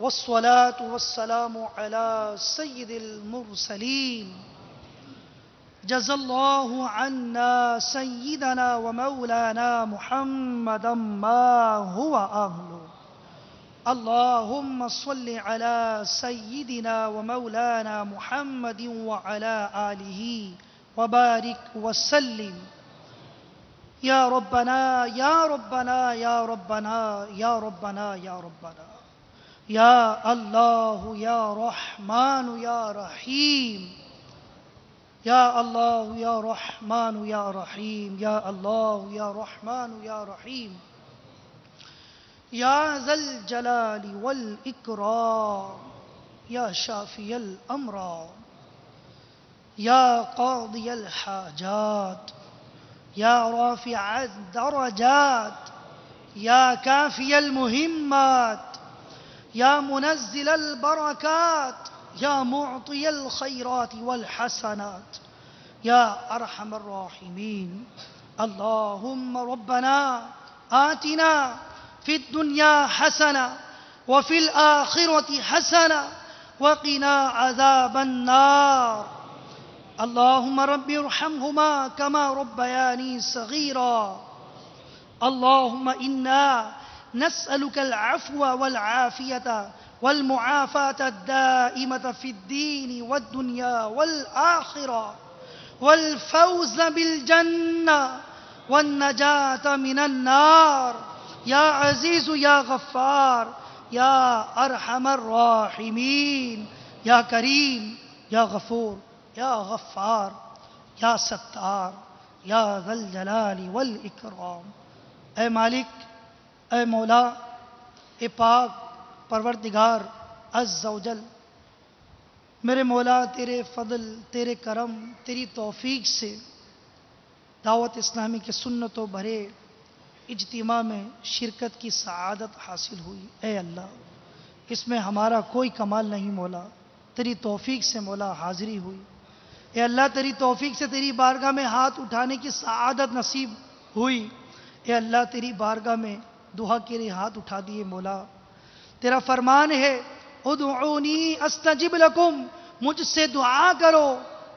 والصلاة والسلام على سيد المرسلين جزا الله عنا سيدنا ومولانا محمدا ما هو أهله. اللهم صل على سيدنا ومولانا محمد وعلى آله وبارك وسلم. یا ربنا یا ربنا یا ربنا یا ربنا یا ربنا یا اللہ یا رحمان یا رحیم یا اللہ یا رحمان یا رحیم یا اللہ یا رحمان یا رحیم یا ذا الجلال والاکرام یا شافی الامراض یا قاضی الحاجات یا رافع الدرجات یا کافی المہمات یا منزل البرکات یا معطی الخیرات والحسنات یا ارحم الراحمین. اللہم ربنا آتنا فی الدنیا حسنہ وفی الآخرة حسنہ وقنا عذاب النار. اللهم رب ارحمهما كما ربياني صغيرا. اللهم إنا نسألك العفو والعافية والمعافاة الدائمة في الدين والدنيا والآخرة والفوز بالجنة والنجاة من النار يا عزيز يا غفار يا أرحم الراحمين يا كريم يا غفور یا غفار یا ستار یا ذا الجلال والاکرام. اے مالک، اے مولا، اے پاک پروردگار عز و جل، میرے مولا تیرے فضل، تیرے کرم، تیری توفیق سے دعوت اسلامی کے سنتوں بھرے اجتماع میں شرکت کی سعادت حاصل ہوئی. اے اللہ، اس میں ہمارا کوئی کمال نہیں مولا، تیری توفیق سے مولا حاضری ہوئی. اے اللہ، تیری توفیق سے تیری بارگاہ میں ہاتھ اٹھانے کی سعادت نصیب ہوئی. اے اللہ، تیری بارگاہ میں دعا کے لیے ہاتھ اٹھا دیے مولا. تیرا فرمان ہے ادعونی استجب لکم، مجھ سے دعا کرو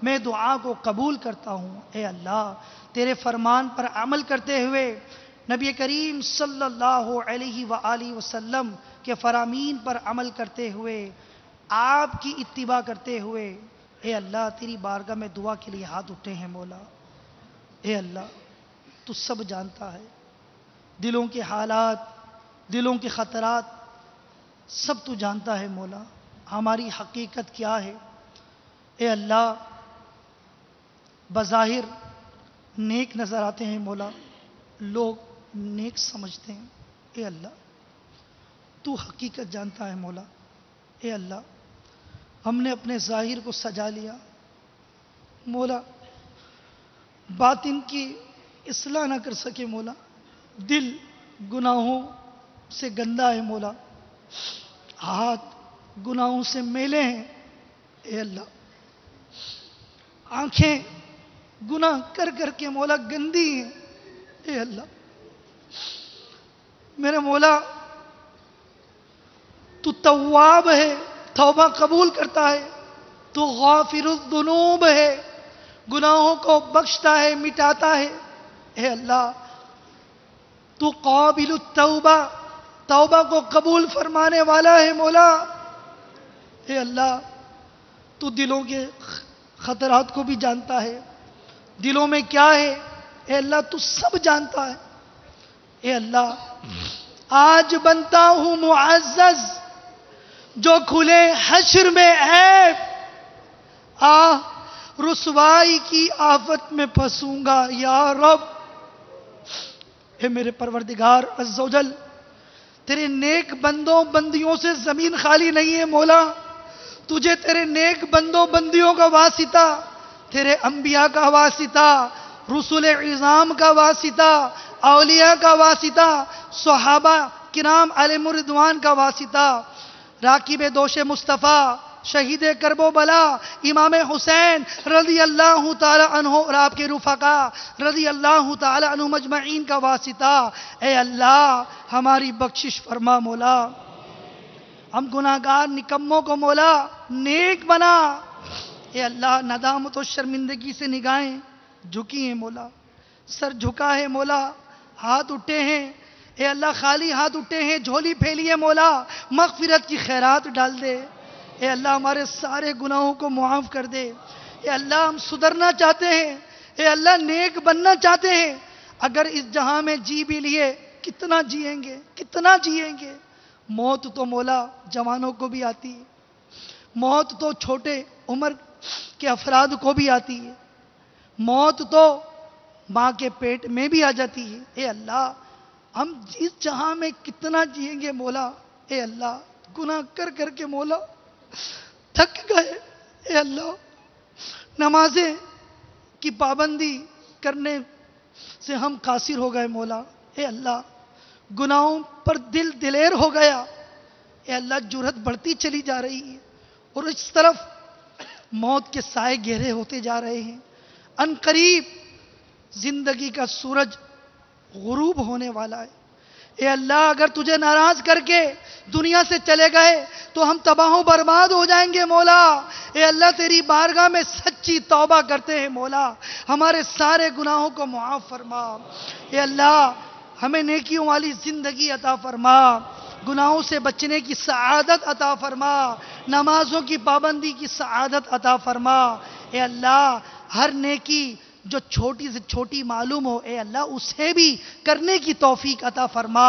میں دعا کو قبول کرتا ہوں. اے اللہ، تیرے فرمان پر عمل کرتے ہوئے، نبی کریم صلی اللہ علیہ وآلہ وسلم کے فرامین پر عمل کرتے ہوئے، آپ کی اتباع کرتے ہوئے، اے اللہ تیری بارگاہ میں دعا کے لیے ہاتھ اٹھے ہیں مولا. اے اللہ، تو سب جانتا ہے، دلوں کے حالات، دلوں کے خطرات سب تو جانتا ہے مولا. ہماری حقیقت کیا ہے؟ اے اللہ، بظاہر نیک نظر آتے ہیں مولا، لوگ نیک سمجھتے ہیں. اے اللہ، تو حقیقت جانتا ہے مولا. اے اللہ، ہم نے اپنے ظاہر کو سجا لیا مولا، باطن کی اصلاح نہ کر سکے مولا. دل گناہوں سے گندا ہے مولا، ہاتھ گناہوں سے میلے ہیں. اے اللہ، آنکھیں گناہ کر کر کے مولا گندی ہیں. اے اللہ میرے مولا، تو تواب ہے، توبہ قبول کرتا ہے. تو غافر الذنوب ہے، گناہوں کو بخشتا ہے، مٹاتا ہے. اے اللہ، تو قابل التوبہ، توبہ کو قبول فرمانے والا ہے مولا. اے اللہ، تو دلوں کے خطرات کو بھی جانتا ہے، دلوں میں کیا ہے اے اللہ تو سب جانتا ہے. اے اللہ، آج بنتا ہوں معزز، جو کھلے حشر میں عیب، رسوائی کی آفت میں پھنسوں گا یا رب. اے میرے پروردگار عز و جل، تیرے نیک بندوں بندیوں سے زمین خالی نہیں ہے مولا. تجھے تیرے نیک بندوں بندیوں کا واسطہ، تیرے انبیاء کا واسطہ، رسول اعظام کا واسطہ، اولیاء کا واسطہ، صحابہ کرام علیہم الرضوان کا واسطہ، راکب دوش مصطفیٰ، شہید کرب و بلا امام حسین رضی اللہ تعالی عنہ اور آپ کے رفقا رضی اللہ تعالی عنہ مجمعین کا واسطہ. اے اللہ ہماری بخشش فرما مولا. ہم گناہگار نکموں کو مولا نیک بنا۔ اے اللہ ندامت و شرمندگی سے نگاہیں جھکی ہیں مولا، سر جھکا ہے مولا، ہاتھ اٹھے ہیں اے اللہ، خالی ہاتھ اٹھے ہیں، جھولی پھیلی ہے مولا، مغفرت کی خیرات ڈال دے اے اللہ، ہمارے سارے گناہوں کو معاف کر دے اے اللہ، ہم سدھرنا چاہتے ہیں اے اللہ، نیک بننا چاہتے ہیں، اگر اس جہاں میں جی بھی لیے کتنا جیئیں گے، کتنا جیئیں گے؟ موت تو مولا جوانوں کو بھی آتی ہے، موت تو چھوٹے عمر کے افراد کو بھی آتی ہے، موت تو ماں کے پیٹ میں بھی آ جاتی ہے اے اللہ، ہم اس جہاں میں کتنا جیئیں گے مولا اے اللہ، گناہ کر کر کے مولا تھک گئے اے اللہ، نمازیں کی پابندی کرنے سے ہم قاصر ہو گئے مولا اے اللہ، گناہوں پر دل دلیر ہو گیا اے اللہ، جرأت بڑھتی چلی جا رہی ہے اور اس طرف موت کے سائے گہرے ہوتے جا رہے ہیں، ان قریب زندگی کا سورج غروب ہونے والا ہے اے اللہ، اگر تجھے ناراض کر کے دنیا سے چلے گئے تو ہم تباہ و برباد ہو جائیں گے مولا اے اللہ، تیری بارگاہ میں سچی توبہ کرتے ہیں مولا، ہمارے سارے گناہوں کو معاف فرما اے اللہ، ہمیں نیکیوں والی زندگی عطا فرما، گناہوں سے بچنے کی سعادت عطا فرما، نمازوں کی پابندی کی سعادت عطا فرما اے اللہ، ہر نیکی جو چھوٹی سے چھوٹی معلوم ہو اے اللہ، اسے بھی کرنے کی توفیق عطا فرما،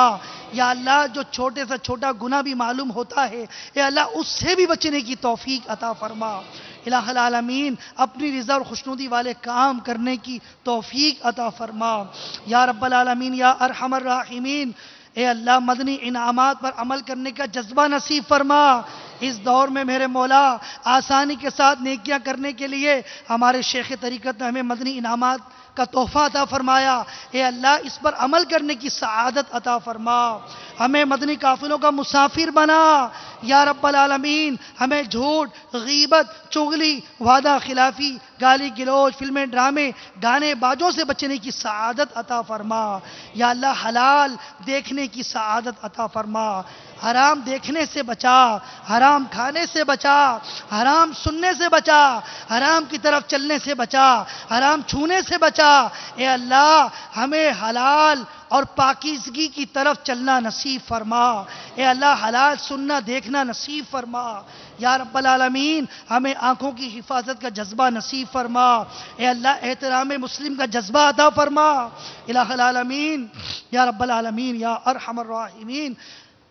یا اللہ جو چھوٹے سے چھوٹا گناہ بھی معلوم ہوتا ہے اے اللہ، اس سے بھی بچنے کی توفیق عطا فرما الہ العالمین، اپنی رضا اور خوشنودی والے کام کرنے کی توفیق عطا فرما یا رب العالمین یا ارحم الراحمین، اے اللہ مدنی انعامات پر عمل کرنے کا جذبہ نصیب فرما، اس دور میں میرے مولا آسانی کے ساتھ نیکیاں کرنے کے لیے ہمارے شیخ طریقت نے ہمیں مدنی انعامات کا تحفہ عطا فرمایا اے اللہ، اس پر عمل کرنے کی سعادت عطا فرما، ہمیں مدنی قافلوں کا مسافر بنا یا رب العالمین، ہمیں جھوٹ، غیبت، چغلی، وعدہ خلافی، گالی گلوچ، فلمیں، ڈرامے، گانے بازوں سے بچنے کی سعادت عطا فرما یا اللہ، حلال دیکھنے کی سعادت عطا فرما، حرام دیکھنے سے بچا، حرام کھانے سے بچا، حرام سننے سے بچا، حرام کی طرف چلنے سے بچا، حرام چھونے سے بچا اے اللہ، ہمیں حلال اور پاکیزگی کی طرف چلنا نصیب فرما اے اللہ، حلال سننا دیکھنا نصیب فرما یا رب العالمین، ہمیں آنکھوں کی حفاظت کا جذبہ نصیب فرما اے اللہ، احترام مسلم کا جذبہ عطا فرما الہ العالمین یا رب العالمین یا ارحم الراحمین،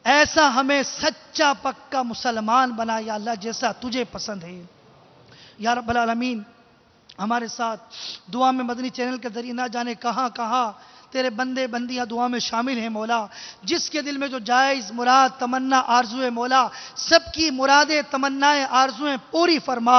ایسا ہمیں سچا پکا مسلمان بنا یا اللہ، جیسا تجھے پسند ہے یا رب العالمین، ہمارے ساتھ دعا میں مدنی چینل کے ذریعے نہ جانے کہاں کہاں تیرے بندے بندیاں دعا میں شامل ہیں مولا، جس کے دل میں جو جائز مراد تمنا آرزو ہے مولا، سب کی مرادیں تمنائیں آرزویں پوری فرما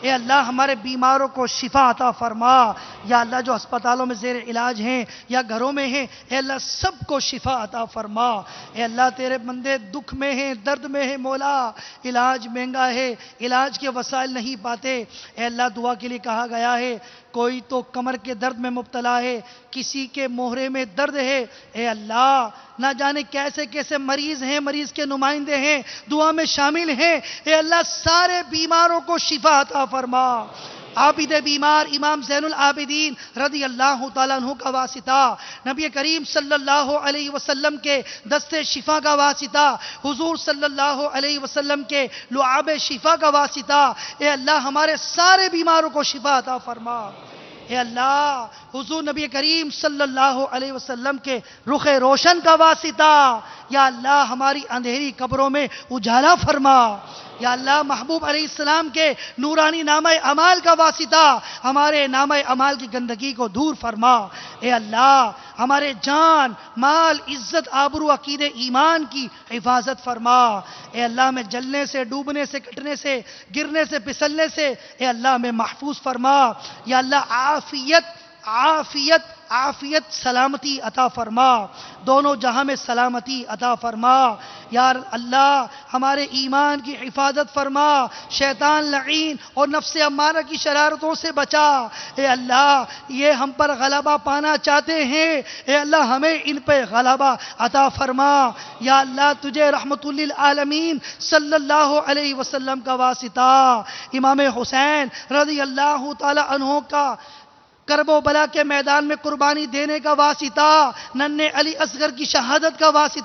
اے اللہ، ہمارے بیماروں کو شفا عطا فرما یا اللہ، جو ہسپتالوں میں زیر علاج ہیں یا گھروں میں ہیں اے اللہ، سب کو شفا عطا فرما اے اللہ، تیرے بندے دکھ میں ہیں، درد میں ہیں مولا، علاج مہنگا ہے، علاج کے وسائل نہیں پاتے اے اللہ، دعا کے لیے کہا گیا ہے، کوئی تو کمر کے درد میں مبتلا ہے، کسی کے موہرے میں درد ہے اے اللہ، نہ جانے کیسے کیسے مریض ہیں، مریض کے نمائندے ہیں دعا میں شامل ہیں اے اللہ، سارے بیماروں کو شفا عطا فرما، عابد بیمار امام زین العابدین رضی اللہ تعالیٰ عنہ کا واسطہ، نبی کریم صلی اللہ علیہ وسلم کے دست شفا کا واسطہ، حضور صلی اللہ علیہ وسلم کے لعاب شفا کا واسطہ اے اللہ، ہمارے سارے بیماروں کو شفا عطا فرما اے اللہ، حضور نبی کریم صلی اللہ علیہ وسلم کے رخ روشن کا واسطہ یا اللہ، ہماری اندھیری قبروں میں اجالا فرما یا اللہ، محبوب علیہ السلام کے نورانی نامہ اعمال کا واسطہ ہمارے نامہ اعمال کی گندگی کو دور فرما اے اللہ، ہمارے جان، مال، عزت، آبرو، عقید، ایمان کی حفاظت فرما اے اللہ، میں جلنے سے، ڈوبنے سے، کٹنے سے، گرنے سے، پھسلنے سے اے اللہ میں محفوظ فرما یا اللہ، عافیت عافیت سلامتی عطا فرما، دونوں جہاں میں سلامتی عطا فرما۔ یا اللہ ہمارے ایمان کی حفاظت فرما، شیطان لعین اور نفس امارہ کی شرارتوں سے بچا۔ اے اللہ یہ ہم پر غلبہ پانا چاہتے ہیں، اے اللہ ہمیں ان پہ غلبہ عطا فرما۔ یا اللہ تجھے رحمت للعالمین صلی اللہ علیہ وسلم کا واسطہ، امام حسین رضی اللہ تعالی عنہ کا کرب و بلا کے میدان میں قربانی دینے کا واسطہ، ننھے علی اصغر کی شہادت کا واسطہ